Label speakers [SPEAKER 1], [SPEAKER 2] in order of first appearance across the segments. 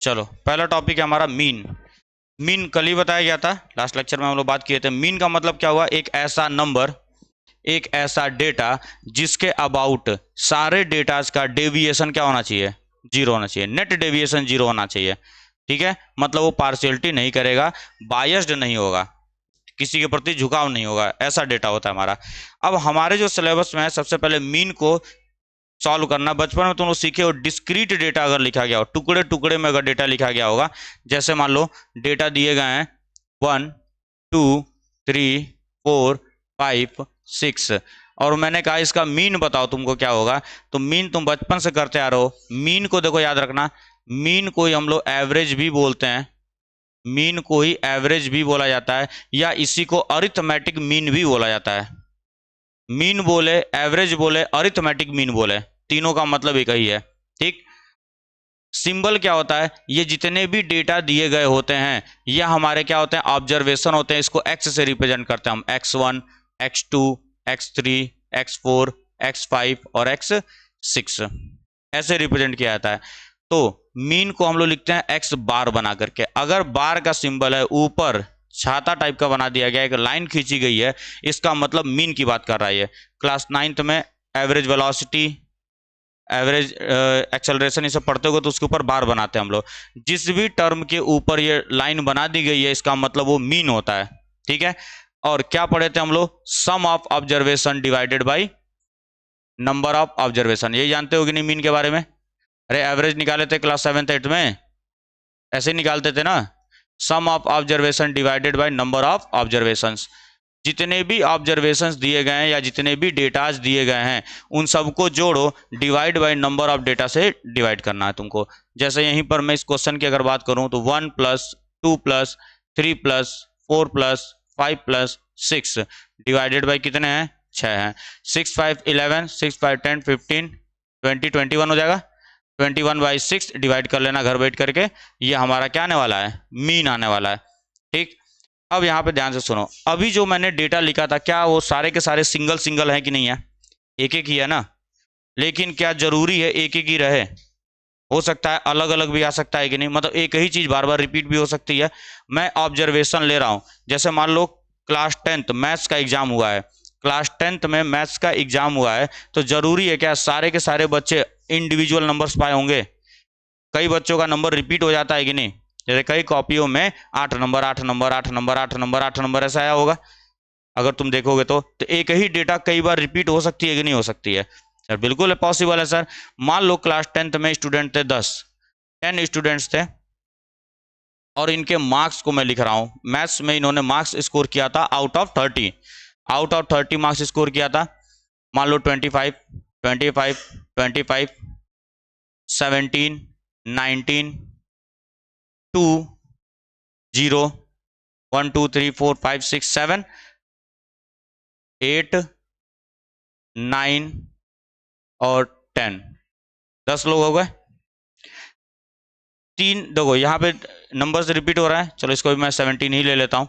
[SPEAKER 1] चलो पहला टॉपिक है हमारा मीन। मीन कल ही बताया गया था, लास्ट लेक्चर में हम लोग बात किए थे। मीन का मतलब क्या हुआ, एक ऐसा नंबर, एक ऐसा डेटा जिसके अबाउट सारे डेटाज का डेविएशन क्या होना चाहिए, जीरो होना चाहिए, नेट डेविएशन जीरो होना चाहिए। ठीक है, मतलब वो पार्शियलिटी नहीं करेगा, बायस्ड नहीं होगा, किसी के प्रति झुकाव नहीं होगा, ऐसा डेटा होता है हमारा। अब हमारे जो सिलेबस में है, सबसे पहले मीन को सॉल्व करना। बचपन में तुम लोग सीखे हो, डिस्क्रीट डेटा अगर लिखा गया हो, टुकड़े टुकड़े में अगर डेटा लिखा गया होगा, जैसे मान लो डेटा दिए गए हैं 1 2 3 4 5 6, और मैंने कहा इसका मीन बताओ तुमको क्या होगा। तो मीन तुम बचपन से करते आ रहे हो। मीन को देखो याद रखना, मीन को ही हम लोग एवरेज भी बोलते हैं, मीन को ही एवरेज भी बोला जाता है, या इसी को अरिथमेटिक मीन भी बोला जाता है। मीन बोले, एवरेज बोले, अरिथमेटिक मीन बोले, तीनों का मतलब एक ही है। ठीक, सिंबल क्या होता है, ये जितने भी डेटा दिए गए होते हैं ये हमारे क्या होते हैं, ऑब्जर्वेशन होते हैं। इसको एक्स से रिप्रेजेंट करते हैं हम, x1 x2 x3 x4 x5 और x6, ऐसे रिप्रेजेंट किया जाता है। तो मीन को हम लोग लिखते हैं एक्स बार बना करके। अगर बार का सिंबल है, ऊपर छाता टाइप का बना दिया गया, एक लाइन खींची गई है, इसका मतलब मीन की बात कर रहा है। क्लास 9th में एवरेज वेलोसिटी, एवरेज एक्सेलरेशन ये सब पढ़ते होगे तो उसके ऊपर बार बनाते हैं हम लोग। जिस भी टर्म के ऊपर ये लाइन बना दी गई है, इसका मतलब वो मीन होता है। ठीक है, और क्या पढ़े थे हम लोग, sum of observation divided by number of observation. ये जानते हो कि नहीं मीन के बारे में? अरे एवरेज निकाले थे क्लास 7th 8th में, ऐसे निकालते थे ना, sum of observation divided by number of observations. जितने भी ऑब्जर्वेशंस दिए गए हैं या जितने भी डेटाज दिए गए हैं उन सबको जोड़ो, divide by number of data से डिवाइड करना है तुमको। जैसे यहीं पर मैं इस क्वेश्चन की अगर बात करूं तो 1 plus 2 plus 3 plus 4 plus 5 plus 6 divided by कितने हैं, 6 हैं। 6 5 11, 6 5 10 15 20 21 हो जाएगा। 21/6 डिवाइड कर लेना घर बैठ करके, ये हमारा क्या आने वाला है, मीन आने वाला है। ठीक, अब यहाँ पे ध्यान से सुनो, अभी जो मैंने डेटा लिखा था क्या वो सारे के सारे सिंगल सिंगल है कि नहीं है, एक एक ही है ना। लेकिन क्या जरूरी है एक एक ही रहे, हो सकता है अलग अलग भी आ सकता है कि नहीं, मतलब एक ही चीज बार बार रिपीट भी हो सकती है। मैं ऑब्जर्वेशन ले रहा हूं, जैसे मान लो क्लास 10th मैथ्स का एग्जाम हुआ है, क्लास 10th में मैथ्स का एग्जाम हुआ है, तो जरूरी है क्या सारे के सारे बच्चे इंडिविजुअल नंबर्स पाए होंगे? कई बच्चों का नंबर रिपीट हो जाता है कि नहीं, जैसे कई कॉपियों में 8 number 8 number 8 number 8 number 8 number ऐसा आया होगा अगर तुम देखोगे तो एक ही डेटा कई बार रिपीट हो सकती है कि नहीं हो सकती है? सर बिल्कुल पॉसिबल है सर। मान लो क्लास 10th में स्टूडेंट थे 10 स्टूडेंट्स थे, और इनके मार्क्स को मैं लिख रहा हूं। मैथ्स में इन्होंने मार्क्स स्कोर किया था out of 30, out of 30 marks score किया था। मान लो 25 25 25 17 19 2 0 1 2 3 4 5 6 7 8 9 और 10, 10 लोग हो गए। तीन देखो यहाँ पे नंबर से रिपीट हो रहा है, चलो इसको भी मैं 17 ही ले लेता हूँ।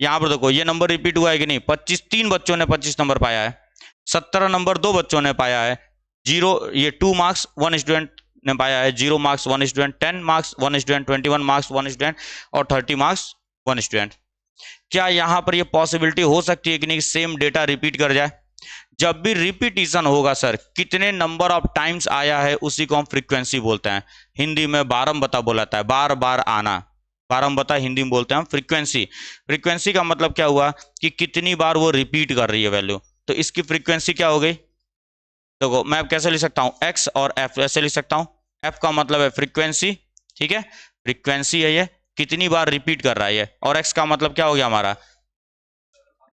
[SPEAKER 1] यहाँ पर देखो ये नंबर रिपीट हुआ है कि नहीं, 25 3 बच्चों ने 25 नंबर पाया है, 17 नंबर 2 बच्चों ने पाया है, 0 ये 2 मार्क्स 1 स्टूडेंट ने पाया है, 0 marks 1 student, 10 marks 1 student, 21 marks 1 student और 30 मार्क्स 1 स्टूडेंट। क्या यहाँ पर ये पॉसिबिलिटी हो सकती है कि नहीं सेम डेटा रिपीट कर जाए? जब भी रिपीटिशन होगा सर, कितने नंबर ऑफ टाइम्स आया है उसी को हम फ्रीक्वेंसी बोलते हैं। हिंदी में बारंबार बोला जाता है, बार बार आना, बारंबार हिंदी में बोलते हैं हम फ्रीक्वेंसी। फ्रीक्वेंसी का मतलब क्या हुआ कि कितनी बार वो रिपीट कर रही है वैल्यू, तो इसकी फ्रीक्वेंसी क्या हो गई। देखो मैं अब कैसे लिख सकता हूँ, एक्स और एफ ऐसे लिख सकता हूँ। एफ का मतलब है फ्रीक्वेंसी, ठीक है, फ्रीक्वेंसी है ये, कितनी बार रिपीट कर रहा है ये, और एक्स का मतलब क्या हो गया हमारा,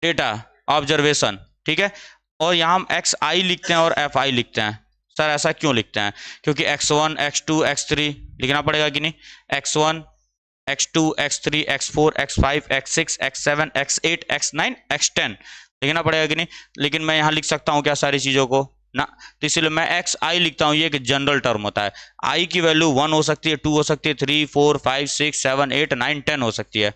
[SPEAKER 1] डेटा, ऑब्जर्वेशन। ठीक है, और यहाँ हम एक्स आई लिखते हैं और एफ आई लिखते हैं। सर ऐसा क्यों लिखते हैं? क्योंकि x1 x2 x3 लिखना पड़ेगा कि नहीं, x1 x2 x3 x4 x5 x6 x7 x8 x9 x10 लिखना पड़ेगा कि नहीं। लेकिन मैं यहाँ लिख सकता हूँ क्या सारी चीज़ों को ना, तो इसलिए मैं एक्स आई लिखता हूँ। ये एक जनरल टर्म होता है, आई की वैल्यू 1 हो सकती है, 2 हो सकती है, 3 4 5 6 7 8 9 10 हो सकती है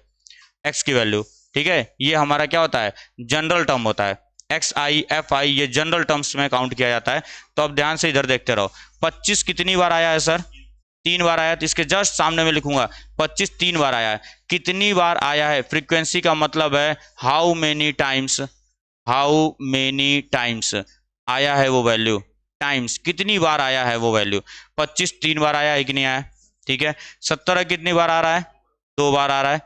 [SPEAKER 1] एक्स की वैल्यू। ठीक है, ये हमारा क्या होता है, जनरल टर्म होता है। एक्स आई एफ आई ये जनरल टर्म्स में काउंट किया जाता है। तो अब ध्यान से इधर देखते रहो, 25 कितनी बार आया है सर, 3 बार आया, तो इसके जस्ट सामने में लिखूंगा 25 3 बार आया है। कितनी बार आया है, फ्रीक्वेंसी का मतलब है how many times, how many times आया है वो वैल्यू, टाइम्स कितनी बार आया है वो वैल्यू। 25 3 बार आया है कि नहीं आया, ठीक है। 17 कितनी बार आ रहा है, 2 बार आ रहा है।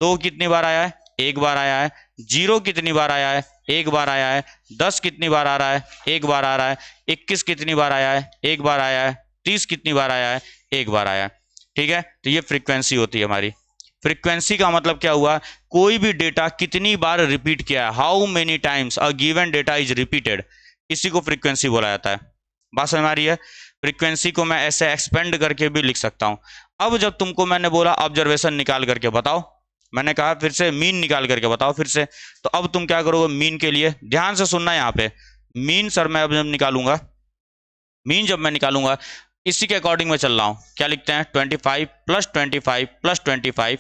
[SPEAKER 1] 2 कितनी बार आया है, 1 बार आया है। 0 कितनी बार आया है, 1 बार आया है। 10 कितनी बार आ रहा है, 1 बार आ रहा है। 21 कितनी बार आया है, 1 बार आया है। 30 कितनी बार आया है, 1 बार आया है, ठीक है। तो ये फ्रीक्वेंसी होती है हमारी। फ्रीक्वेंसी का मतलब क्या हुआ, कोई भी डेटा कितनी बार रिपीट किया है, how many times a given data is repeated, इसी को फ्रीक्वेंसी बोला जाता है। बात समझ में आ रही है। फ्रीक्वेंसी को मैं ऐसे एक्सपेंड करके भी लिख सकता हूं। अब जब तुमको मैंने बोला ऑब्जर्वेशन निकाल करके बताओ, मैंने कहा फिर से मीन निकाल करके बताओ फिर से, तो अब तुम क्या करोगे, मीन के लिए ध्यान से सुनना। यहाँ पे मीन सर मैं अब जब निकालूंगा, मीन जब मैं निकालूंगा इसी के अकॉर्डिंग मैं चल रहा हूं। क्या लिखते हैं, 25 plus 25 plus 25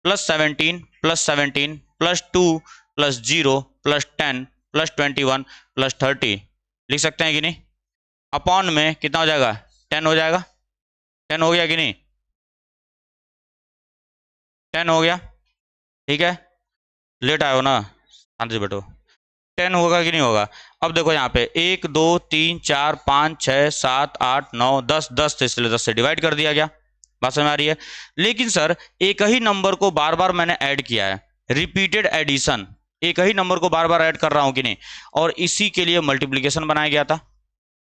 [SPEAKER 1] plus 17 plus 17 plus 2 plus 0 plus 10 plus 21 plus 30 लिख सकते हैं कि नहीं। अपॉन में कितना हो जाएगा, 10 हो जाएगा। 10 हो गया कि नहीं, 10 हो गया, ठीक है। लेट आए हो ना, शांति से बैठो। 10 होगा कि नहीं होगा। अब देखो यहाँ पे 1 2 3 4 5 6 7 8 9 10, 10 से इसलिए 10 से डिवाइड कर दिया गया। बात समझ में आ रही है। लेकिन सर एक ही नंबर को बार बार मैंने ऐड किया है, रिपीटेड एडिशन, एक ही नंबर को बार बार ऐड कर रहा हूं कि नहीं, और इसी के लिए मल्टीप्लीकेशन बनाया गया था।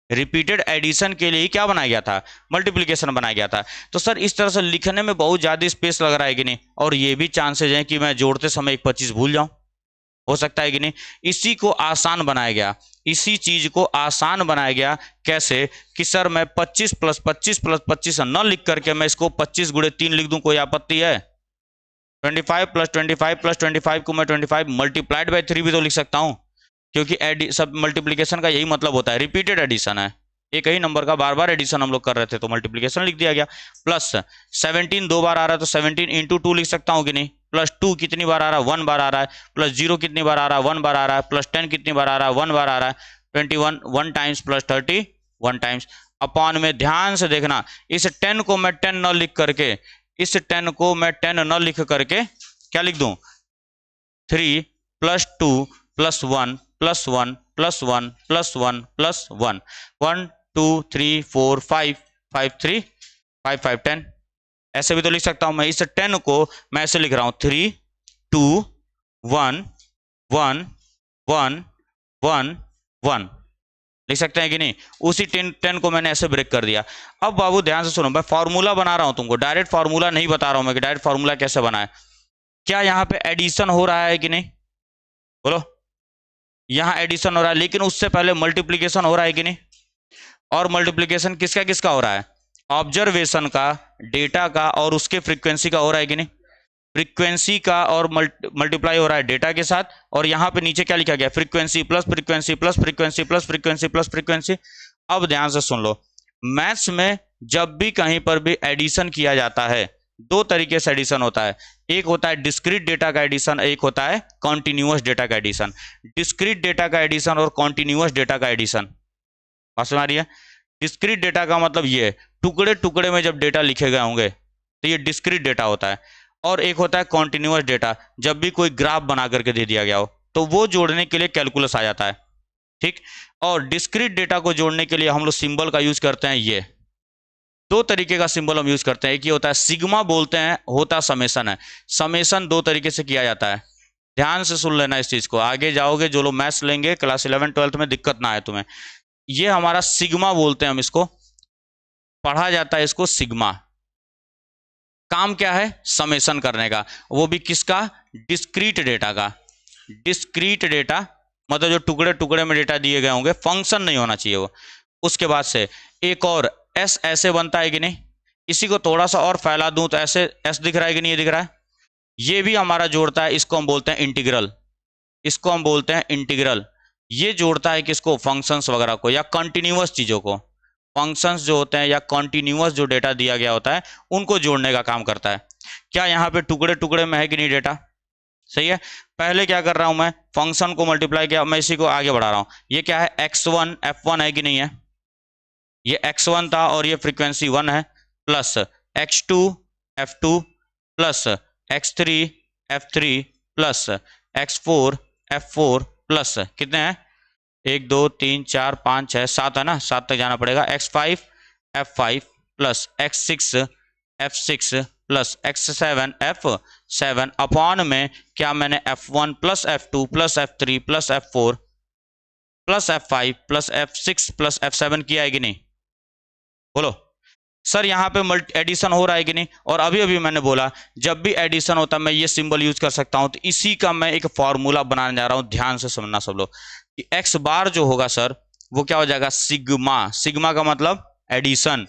[SPEAKER 1] रिपीटेड एडिशन के लिए ही क्या बनाया गया था, मल्टीप्लीकेशन बनाया गया था। तो सर इस तरह से लिखने में बहुत ज्यादा स्पेस लग रहा है कि नहीं, और ये भी चांसेज हैं कि मैं जोड़ते समय 25 भूल जाऊं, हो सकता है कि नहीं। इसी को आसान बनाया गया, इसी चीज को आसान बनाया गया। कैसे कि सर मैं 25 प्लस 25 प्लस 25 न लिख करके मैं इसको 25 गुणे 3 लिख दूं, कोई आपत्ति है। 25 प्लस 25 प्लस 25 को मैं 25 मल्टीप्लाइड बाई 3 भी तो लिख सकता हूं, क्योंकि सब मल्टीप्लीकेशन का यही मतलब होता है, रिपीटेड एडिशन है। एक ही नंबर का बार बार एडिशन हम लोग कर रहे थे तो मल्टीप्लीकेशन लिख दिया गया। प्लस 17 2 बार आ रहा है तो 17 इंटू 2 लिख सकता हूं कि नहीं। प्लस 2 कितनी बार आ रहा है, 1 बार आ रहा है। प्लस 0 कितनी बार आ रहा है, 1 बार आ रहा है। प्लस 10 कितनी बार आ रहा है, 1 बार आ रहा है। 21 1 टाइम्स प्लस 30 1 टाइम्स। अपॉन में ध्यान से देखना, इस 10 को मैं 10 न लिख करके, इस 10 को मैं 10 न लिख करके क्या लिख दूं, 3 plus 2 plus 1 plus 1 plus 1 plus 1 plus 1 1 2 3 4 5 5 3 5 5 10, ऐसे भी तो लिख सकता हूं मैं। इस 10 को मैं ऐसे लिख रहा हूं 3 2 1 1 1 1 1 लिख सकते हैं कि नहीं। उसी 10 को मैंने ऐसे ब्रेक कर दिया। अब बाबू ध्यान से सुनो, मैं फॉर्मूला बना रहा हूं तुमको, डायरेक्ट फॉर्मूला नहीं बता रहा हूं मैं कि डायरेक्ट फॉर्मूला कैसे बनाए। क्या यहां पे एडिशन हो रहा है कि नहीं, बोलो। यहां एडिशन हो रहा है, लेकिन उससे पहले मल्टीप्लीकेशन हो रहा है कि नहीं। और मल्टीप्लीकेशन किसका किसका हो रहा है, ऑब्जर्वेशन का, डेटा का और उसके फ्रीक्वेंसी का हो रहा है कि नहीं। फ्रीक्वेंसी का और मल्टीप्लाई हो रहा है डेटा के साथ। और यहां पे नीचे क्या लिखा गया, frequency plus frequency plus frequency plus frequency plus frequency. अब ध्यान से सुन लो, मैथ्स में जब भी कहीं पर भी एडिशन किया जाता है, दो तरीके से एडिशन होता है। एक होता है डिस्क्रीट डेटा का एडिशन, एक होता है कॉन्टिन्यूअस डेटा का एडिशन। डिस्क्रीट डेटा का एडिशन और कॉन्टिन्यूअस डेटा का एडिशन, बात समझ आ रही है। डिस्क्रीट डेटा का मतलब ये टुकड़े टुकड़े में जब डेटा लिखे गए होंगे तो ये डिस्क्रीट डेटा होता है। और एक होता है कॉन्टिन्यूअस डेटा, जब भी कोई ग्राफ बना करके दे दिया गया हो तो वो जोड़ने के लिए कैलकुलस आ जाता है, ठीक। और डिस्क्रीट डेटा को जोड़ने के लिए हम लोग सिंबल का यूज करते हैं। ये दो तरीके का सिंबल हम यूज करते हैं। एक ये होता है सिग्मा बोलते हैं, होता समेसन है। समेसन दो तरीके से किया जाता है, ध्यान से सुन लेना इस चीज को। आगे जाओगे जो लोग मैथ्स लेंगे क्लास 11 12 में दिक्कत ना आए तुम्हें। ये हमारा सिग्मा बोलते हैं, हम इसको पढ़ा जाता है, इसको सिग्मा। काम क्या है, समेसन करने का, वो भी किसका, डिस्क्रीट डेटा का। डिस्क्रीट डेटा मतलब जो टुकड़े टुकड़े में डेटा दिए गए होंगे, फंक्शन नहीं होना चाहिए वो। उसके बाद से एक और एस ऐसे बनता है कि नहीं। इसी को थोड़ा सा और फैला दूं तो ऐसे एस दिख रहा है कि नहीं, ये दिख रहा है। ये भी हमारा जोड़ता है, इसको हम बोलते हैं इंटीग्रल, इसको हम बोलते हैं इंटीग्रल। ये जोड़ता है किसको, फंक्शंस वगैरह को या कंटिन्यूअस चीजों को। फंक्शंस जो होते हैं या कॉन्टिन्यूअस जो डेटा दिया गया होता है उनको जोड़ने का काम करता है। क्या यहाँ पे टुकड़े टुकड़े में है कि नहीं डेटा, सही है। पहले क्या कर रहा हूं मैं, फंक्शन को मल्टीप्लाई किया, मैं इसी को आगे बढ़ा रहा हूं। ये क्या है, x1 f1 है कि नहीं है। ये x1 था और ये फ्रीक्वेंसी 1 है, plus x2 f2 plus x3 f3 plus x4 f4 plus कितने हैं, 1 2 3 4 5 6 7 है ना, 7 तक जाना पड़ेगा, x5 f5 plus x6 f6 plus x7 f7 upon में क्या मैंने f1 plus f2 plus f3 plus f4 plus f5 plus f6 plus f7 किया है कि नहीं, बोलो सर यहाँ पे एडिशन हो रहा है कि नहीं। और अभी अभी मैंने बोला जब भी एडिशन होता है मैं ये सिंबल यूज कर सकता हूं, तो इसी का मैं एक फॉर्मूला बनाने जा रहा हूं, ध्यान से समझना सब लोग कि एक्स बार जो होगा सर वो क्या हो जाएगा, सिग्मा। सिग्मा का मतलब एडिशन,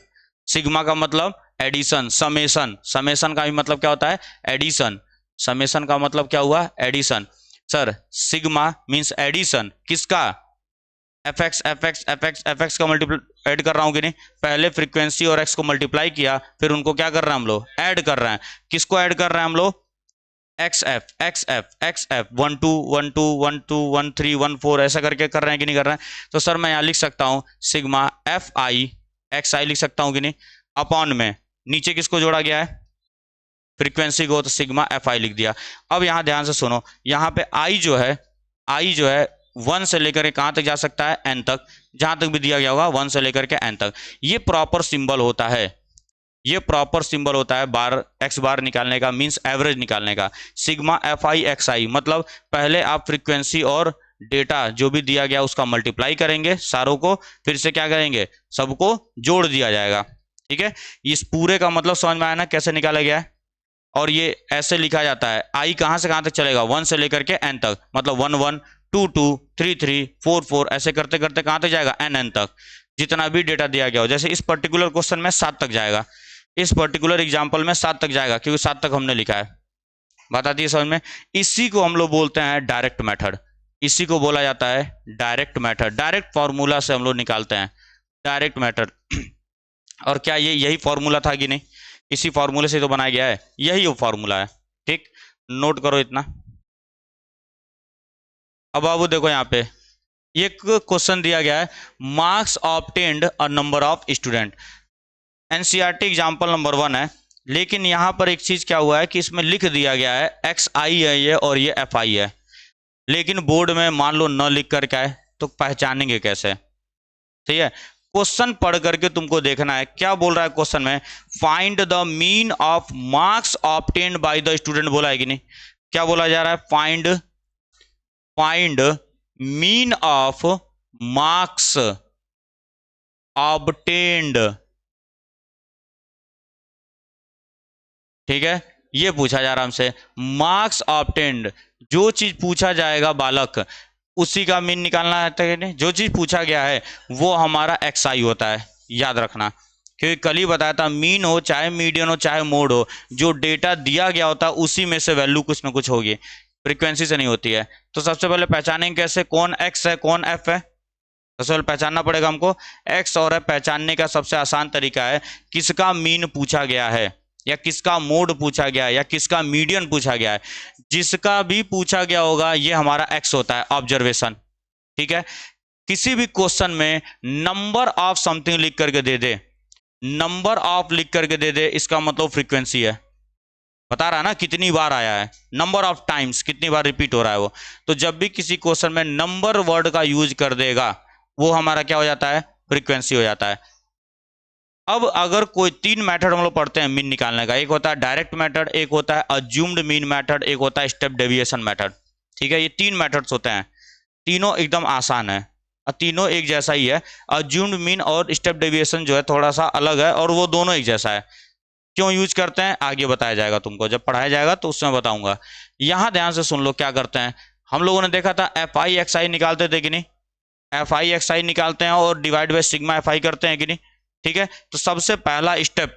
[SPEAKER 1] सिग्मा का मतलब एडिशन, समेशन, समेशन का भी मतलब क्या होता है, एडिशन, समेशन का मतलब क्या हुआ, addition. Sir sigma means addition किसका, F X F X F X F X का मल्टीप्लाई ऐड कर रहा हूं कि नहीं, पहले फ्रीक्वेंसी और एक्स को मल्टीप्लाई किया फिर उनको क्या कर रहे हैं हम लोग, ऐड कर रहे हैं। किसको ऐड कर रहे हैं हम लोग, x F X F X F 1 2 1 2 1 2 1 3 1 4 ऐसा करके कर रहे हैं कि नहीं कर रहे हैं। तो सर मैं यहां लिख सकता हूं सिग्मा एफ आई एक्स आई लिख सकता हूं कि नहीं, अपॉन में नीचे किसको जोड़ा गया है, फ्रीक्वेंसी को, तो सिग्मा एफ आई लिख दिया। अब यहां ध्यान से सुनो, यहां पे आई जो है 1 से लेकर के कहां तक जा सकता है, n तक, जहां तक भी दिया गया होगा 1 से लेकर के n तक। ये प्रॉपर सिंबल होता है, ये प्रॉपर सिंबल होता है बार एक्स बार निकालने का, मींस एवरेज निकालने का। सिग्मा एफ आई एक्स आई मतलब पहले आप फ्रीक्वेंसी और डेटा जो भी दिया गया उसका मल्टीप्लाई करेंगे सारों को, फिर से क्या करेंगे, सबको जोड़ दिया जाएगा। ठीक है, इस पूरे का मतलब समझ में आया ना कैसे निकाला गया है। और ये ऐसे लिखा जाता है, आई कहां से कहां तक चलेगा, 1 से लेकर के n तक, मतलब 1 1 2 2 3 3 4 4 ऐसे करते करते कहां तक जाएगा, n तक, जितना भी डेटा दिया गया हो। जैसे इस पर्टिकुलर क्वेश्चन में 7 तक जाएगा, इस पर्टिकुलर एग्जाम्पल में 7 तक जाएगा क्योंकि 7 तक हमने लिखा है। बात आती है समझ में। इसी को हम लोग बोलते हैं डायरेक्ट मेथड, इसी को बोला जाता है डायरेक्ट मेथड। डायरेक्ट फॉर्मूला से हम लोग निकालते हैं डायरेक्ट मेथड। और क्या ये यही फॉर्मूला था कि नहीं, इसी फॉर्मूले से तो बनाया गया है, यही वो फॉर्मूला है। ठीक, नोट करो इतना। अब बाबू देखो यहाँ पे एक क्वेश्चन दिया गया है, marks obtained a number of student, NCERT example number 1 है। लेकिन यहां पर एक चीज क्या हुआ है कि इसमें लिख दिया गया है एक्स आई है ये और ये एफ आई है, लेकिन बोर्ड में मान लो न लिख कर क्या है, तो पहचानेंगे कैसे। ठीक है, क्वेश्चन पढ़ करके तुमको देखना है क्या बोल रहा है क्वेश्चन में, find the mean of marks obtained by the student, बोला है कि नहीं, क्या बोला जा रहा है, find mean of marks obtained. ठीक है, ये पूछा जा रहा है हमसे, मार्क्स ऑब्टेन्ड, जो चीज पूछा जाएगा बालक उसी का मीन निकालना है। जो चीज पूछा गया है वो हमारा एक्स आई होता है, याद रखना, क्योंकि कल ही बताया था मीन हो चाहे मीडियन हो चाहे मोड हो, जो डेटा दिया गया होता है उसी में से वैल्यू कुछ ना कुछ होगी, फ्रीक्वेंसी से नहीं होती है। तो सबसे पहले पहचानेंगे कैसे कौन एक्स है कौन एफ है, सबसे पहले पहचानना पड़ेगा हमको एक्स और एफ। पहचानने का सबसे आसान तरीका है किसका मीन पूछा गया है या किसका मोड पूछा गया है या किसका मीडियन पूछा गया है, जिसका भी पूछा गया होगा ये हमारा एक्स होता है, ऑब्जर्वेशन। ठीक है, किसी भी क्वेश्चन में नंबर ऑफ समथिंग लिख करके दे दे, नंबर ऑफ लिख करके दे दे, इसका मतलब फ्रीक्वेंसी है, बता रहा है ना कितनी बार आया है, नंबर ऑफ टाइम्स कितनी बार रिपीट हो रहा है वो। तो जब भी किसी क्वेश्चन में नंबर वर्ड का यूज कर देगा वो हमारा क्या हो जाता है, फ्रीक्वेंसी हो जाता है। अब अगर कोई 3 मेथड हम लोग पढ़ते हैं मीन निकालने का, एक होता है डायरेक्ट मेथड, एक होता है अज्यूम्ड मीन मेथड, एक होता है स्टेप डेविएशन मेथड। ठीक है, ये 3 मेथड्स होते हैं, तीनों एकदम आसान है और तीनों एक जैसा ही है। अज्यूम्ड मीन और स्टेप डेविएशन जो है थोड़ा सा अलग है और वो दोनों एक जैसा है। क्यों यूज करते हैं आगे बताया जाएगा तुमको, जब पढ़ाया जाएगा तो उसमें बताऊंगा। यहां ध्यान से सुन लो क्या करते हैं, हम लोगों ने देखा था एफ आई एक्स आई निकालते थे कि नहीं, एफ आई एक्स आई निकालते हैं और divide by sigma F I करते हैं कि नहीं। ठीक है, तो सबसे पहला स्टेप,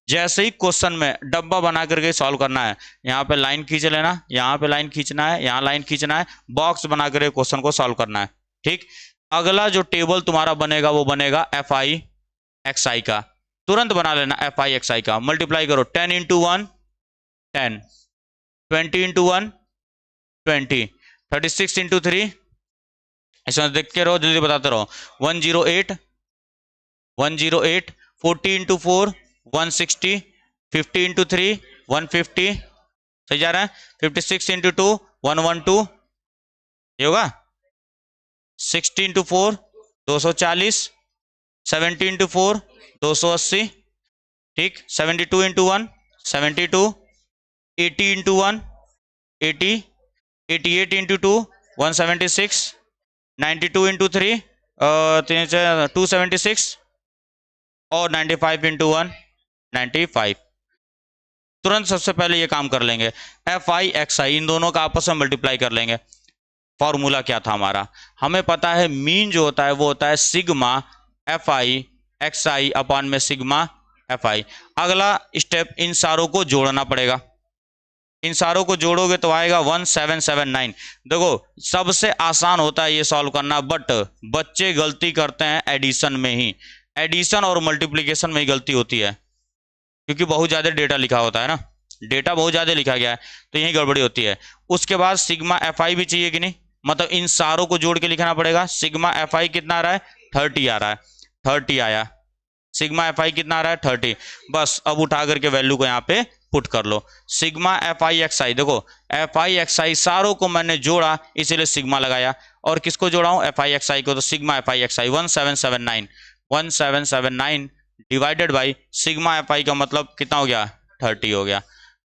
[SPEAKER 1] जैसे ही क्वेश्चन में डब्बा बना करके सॉल्व करना है, यहाँ पे लाइन खींच लेना, यहाँ पे लाइन खींचना है, यहाँ लाइन खींचना है, बॉक्स बना करके क्वेश्चन को सॉल्व करना है। ठीक, अगला जो टेबल तुम्हारा बनेगा वो बनेगा एफ आई एक्स आई का, तुरंत बना लेना एफ आई एक्स आई का, मल्टीप्लाई करो 10 इंटू 1 10, 20 इंटू 1 20, 36 इंटू 3, इसमें देखते रहो जल्दी बताते रहो, 108 108, 40 इंटू 4 160, 50 इंटू 3 150, सही जा रहा है। 56 इंटू 2 112, ये होगा। 60 इंटू 4 240, 70 इंटू 4 280, ठीक। 72 इंटू 1 72, 80 इंटू 1 80, 88 इंटू 2 176, 92 इंटू 3 276, और 95 इंटू 1 95। तुरंत सबसे पहले ये काम कर लेंगे, एफ आई एक्स आई इन दोनों का आपस में मल्टीप्लाई कर लेंगे। फॉर्मूला क्या था हमारा, हमें पता है मीन जो होता है वो होता है sigma F I x I upon में सिग्मा एफ आई। अगला स्टेप इन सारों को जोड़ना पड़ेगा, इन सारों को जोड़ोगे तो आएगा 1779। देखो सबसे आसान होता है ये सॉल्व करना, बट बच्चे गलती करते हैं एडिशन में ही, एडिशन और मल्टीप्लिकेशन में ही गलती होती है, क्योंकि बहुत ज़्यादा डेटा लिखा होता है ना, डेटा बहुत ज़्यादा लिखा गया है तो यही गड़बड़ी होती है। उसके बाद सिग्मा एफ आई भी चाहिए कि नहीं, मतलब इन सारों को जोड़ के लिखना पड़ेगा। सिग्मा एफ आई कितना आ रहा है 30 आ रहा है, 30 आया। सिग्मा एफ आई कितना आ रहा है 30, बस अब उठा करके वैल्यू को यहाँ पे पुट कर लो। सिग्मा एफ आई एक्स आई, देखो एफ आई एक्स आई सारों को मैंने जोड़ा इसीलिए सिग्मा लगाया, और किसको जोड़ा हूँ एफ आई एक्स आई को, तो sigma F I x I 1779 divided by sigma F I का मतलब कितना हो गया 30 हो गया,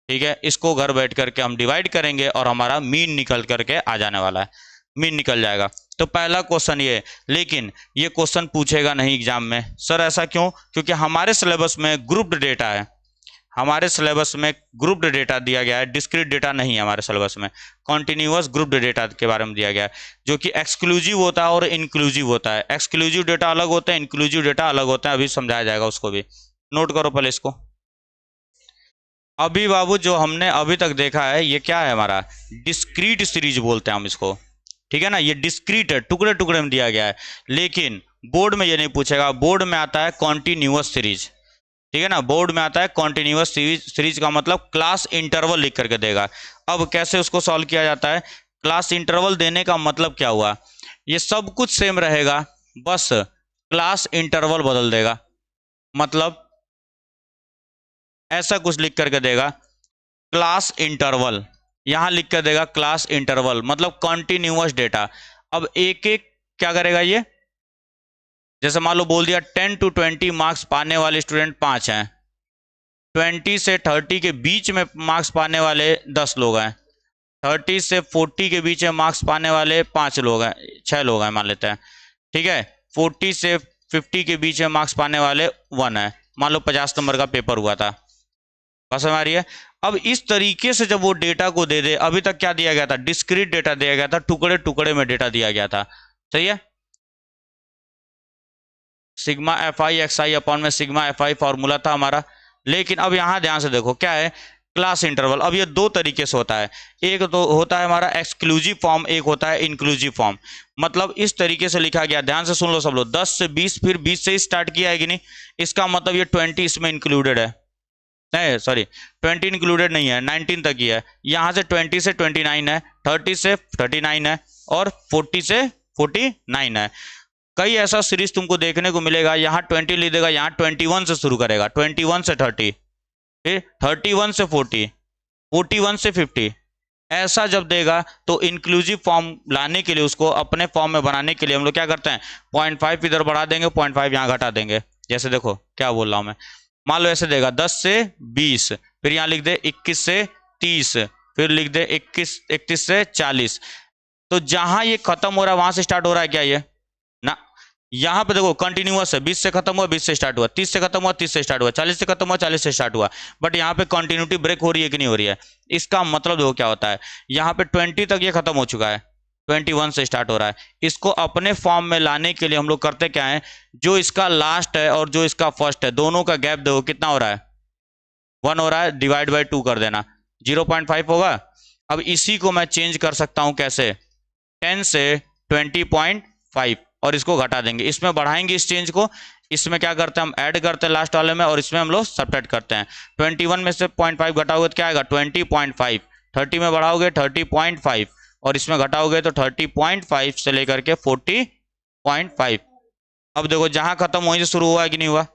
[SPEAKER 1] ठीक है। इसको घर बैठ करके हम डिवाइड करेंगे और हमारा मीन निकल करके आ जाने वाला है, मीन निकल जाएगा। तो पहला क्वेश्चन ये, लेकिन ये क्वेश्चन पूछेगा नहीं एग्जाम में। सर ऐसा क्यों, क्योंकि हमारे सिलेबस में ग्रुप्ड डेटा है, हमारे सिलेबस में ग्रुप्ड डेटा दिया गया है, डिस्क्रीट डेटा नहीं है हमारे सिलेबस में, कॉन्टिन्यूअस ग्रुप्ड डेटा के बारे में दिया गया है, जो कि एक्सक्लूसिव होता है और इंक्लूसिव होता है। एक्सक्लूसिव डेटा अलग होता है, इंक्लूसिव डेटा अलग होता है, अभी समझाया जाएगा उसको भी, नोट करो पहले इसको। अभी बाबू जो हमने अभी तक देखा है ये क्या है, हमारा डिस्क्रीट सीरीज बोलते हैं हम इसको, ठीक है ना। ये डिस्क्रीट है, टुकड़े टुकड़े में दिया गया है, लेकिन बोर्ड में ये नहीं पूछेगा, बोर्ड में आता है कॉन्टिन्यूअस सीरीज, ठीक है ना। बोर्ड में आता है कॉन्टिन्यूअस सीरीज का मतलब क्लास इंटरवल लिख करके देगा। अब कैसे उसको सॉल्व किया जाता है, क्लास इंटरवल देने का मतलब क्या हुआ, ये सब कुछ सेम रहेगा, बस क्लास इंटरवल बदल देगा। मतलब ऐसा कुछ लिख करके देगा क्लास इंटरवल, यहां लिख कर देगा क्लास इंटरवल, मतलब कॉन्टिन्यूअस डेटा। अब एक एक क्या करेगा ये, जैसे मान लो बोल दिया 10 to 20 मार्क्स पाने वाले स्टूडेंट 5 हैं, 20 से 30 के बीच में मार्क्स पाने वाले 10 लोग हैं, 30 से 40 के बीच में मार्क्स पाने वाले 5 लोग हैं, 6 लोग हैं मान लेते हैं, ठीक है। 40 से 50 के बीच में मार्क्स पाने वाले 1 है, मान लो 50 नंबर का पेपर हुआ था, बस हमारी है। अब इस तरीके से जब वो डेटा को दे दे, अभी तक क्या दिया गया था, डिस्क्रीट डेटा दिया गया था, टुकड़े टुकड़े में डेटा दिया गया था, सही है। Sigma F I x I upon में सिग्मा एफ आई फॉर्मूला था हमारा, लेकिन अब यहां ध्यान से देखो क्या है क्लास इंटरवल। अब ये दो तरीके से होता है, एक तो होता है हमारा एक्सक्लूसिव फॉर्म, एक होता है इंक्लूसिव फॉर्म। मतलब इस तरीके से लिखा गया, ध्यान से सुन लो सब लोग, 10 से 20 फिर 20 से ही स्टार्ट किया है कि नहीं, इसका मतलब ये 20 इसमें इंक्लूडेड है, नहीं सॉरी 20 इंक्लूडेड नहीं है, 19 तक ही है। यहाँ से 20 से 29 है, 30 से 39 है, और 40 से 49 है। कई ऐसा सीरीज तुमको देखने को मिलेगा, यहाँ 20 लिख देगा, यहाँ 21 से शुरू करेगा, 21 से 30, फिर 31 से 40, 41 से 50, ऐसा जब देगा तो इंक्लूसिव फॉर्म लाने के लिए, उसको अपने फॉर्म में बनाने के लिए हम लोग क्या करते हैं, 0.5 इधर बढ़ा देंगे, 0.5 यहाँ घटा देंगे। जैसे देखो क्या बोल रहा हूँ मैं, मान लो ऐसे देगा 10 से 20, फिर यहाँ लिख दे 21 से 30, फिर लिख दे 31 से 40, तो जहां ये खत्म हो रहा है वहां से स्टार्ट हो रहा है क्या ये ना। यहाँ पे देखो कंटिन्यूअस है, 20 से खत्म हुआ 20 से स्टार्ट हुआ, 30 से खत्म हुआ 30 से स्टार्ट हुआ, 40 से खत्म हुआ 40 से स्टार्ट हुआ, बट यहाँ पे कंटिन्यूटी ब्रेक हो रही है कि नहीं हो रही है। इसका मतलब देखो क्या होता है, यहाँ पे 20 तक ये खत्म हो चुका है, 21 से स्टार्ट हो रहा है। इसको अपने फॉर्म में लाने के लिए हम लोग करते क्या है, जो इसका लास्ट है और जो इसका फर्स्ट है दोनों का गैप देखो कितना हो रहा है, 1 हो रहा है, डिवाइड बाई 2 कर देना, 0.5 होगा। अब इसी को मैं चेंज कर सकता हूं कैसे, 10 से 20.5, और इसको घटा देंगे, इसमें बढ़ाएंगे इस चेंज को, इसमें क्या करते हैं हम ऐड करते हैं लास्ट वाले में, और इसमें हम लोग सब्ट्रैक्ट करते हैं। 21 में से 0.5 घटाओगे तो क्या आएगा 20.5, 30 में बढ़ाओगे 30.5, और इसमें घटाओगे तो 30.5 से लेकर के 40.5। अब देखो जहां खत्म वहीं से शुरू हुआ है कि नहीं हुआ,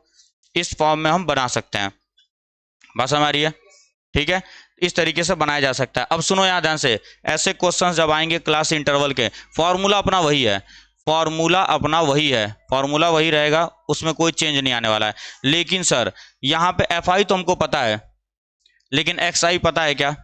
[SPEAKER 1] इस फॉर्म में हम बना सकते हैं। बस हमारी है, ठीक है, इस तरीके से बनाया जा सकता है। अब सुनो यहाँ ध्यान से, ऐसे क्वेश्चन जब आएंगे क्लास इंटरवल के, फॉर्मूला अपना वही है, फॉर्मूला अपना वही है, फॉर्मूला वही रहेगा, उसमें कोई चेंज नहीं आने वाला है। लेकिन सर यहाँ पे एफ आई तो हमको पता है, लेकिन एक्स आई पता है क्या?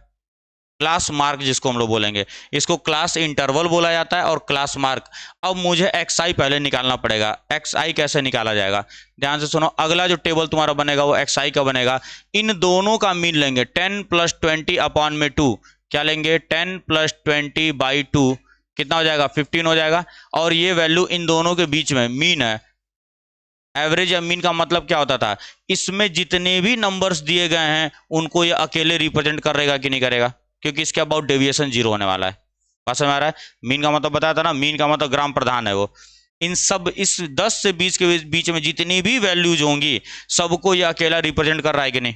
[SPEAKER 1] क्लास मार्क जिसको हम लोग बोलेंगे, इसको क्लास इंटरवल बोला जाता है और क्लास मार्क। अब मुझे एक्स आई पहले निकालना पड़ेगा। एक्स आई कैसे निकाला जाएगा? ध्यान से सुनो, अगला जो टेबल तुम्हारा बनेगा वो एक्स आई का बनेगा। इन दोनों का मीन लेंगे 10 + 20 अपॉन में 2। क्या लेंगे? 10 + 20 बाई 2 कितना हो जाएगा? 15 हो जाएगा। और ये वैल्यू इन दोनों के बीच में मीन है। एवरेज या मीन का मतलब क्या होता था? इसमें जितने भी नंबर्स दिए गए हैं उनको ये अकेले रिप्रेजेंट करेगा कि नहीं करेगा, क्योंकि इसके अबाउट डेविएशन 0 होने वाला है। बात समझ आ रहा है? मीन का मतलब बताया था ना, मीन का मतलब ग्राम प्रधान है वो। इन सब इस 10 से 20 के बीच में जितनी भी वैल्यूज होंगी सबको ये अकेला रिप्रेजेंट कर रहा है कि नहीं?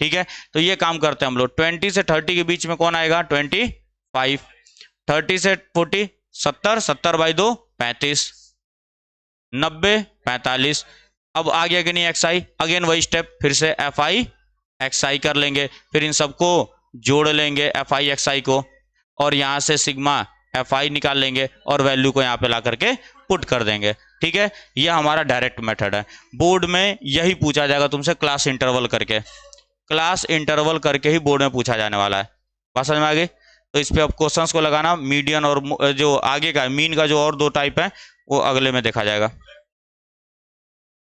[SPEAKER 1] ठीक है, तो ये काम करते हैं हम लोग। 20 से 30 के बीच में कौन आएगा? 25। 30 से 40 70, 70/2 35, 90 45। अब आ गया कि नहीं एक्स आई? अगेन वही स्टेप, फिर से एफ आई एक्स आई कर लेंगे, फिर इन सबको जोड़ लेंगे एफ आई एक्स आई को, और यहां से सिग्मा एफ आई निकाल लेंगे और वैल्यू को यहां पे ला करके पुट कर देंगे। ठीक है, यह हमारा डायरेक्ट मेथड है। बोर्ड में यही पूछा जाएगा तुमसे, क्लास इंटरवल करके, क्लास इंटरवल करके ही बोर्ड में पूछा जाने वाला है। बात समझ में आ गई? तो इस पे अब क्वेश्चंस को लगाना, मीडियन और जो आगे का मीन का जो और 2 टाइप है वो अगले में देखा जाएगा।